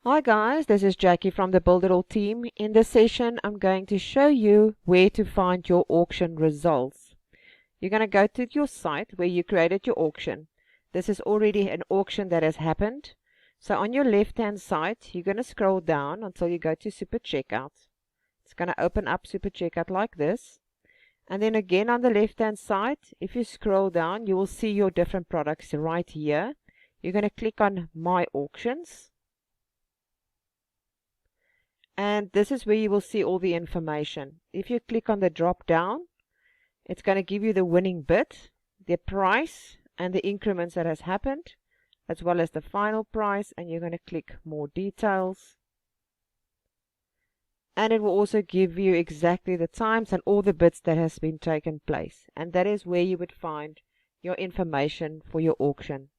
Hi guys, this is Jackie from the BUILDERALL team. In this session, I'm going to show you where to find your auction results. You're going to go to your site where you created your auction. This is already an auction that has happened. So on your left-hand side, you're going to scroll down until you go to Super Checkout. It's going to open up Super Checkout like this. And then again on the left-hand side, if you scroll down, you will see your different products right here. You're going to click on My Auctions. And this is where you will see all the information. If you click on the drop down, it's going to give you the winning bid, the price, and the increments that has happened, as well as the final price, and you're going to click more details. And it will also give you exactly the times and all the bids that has been taken place. And that is where you would find your information for your auction.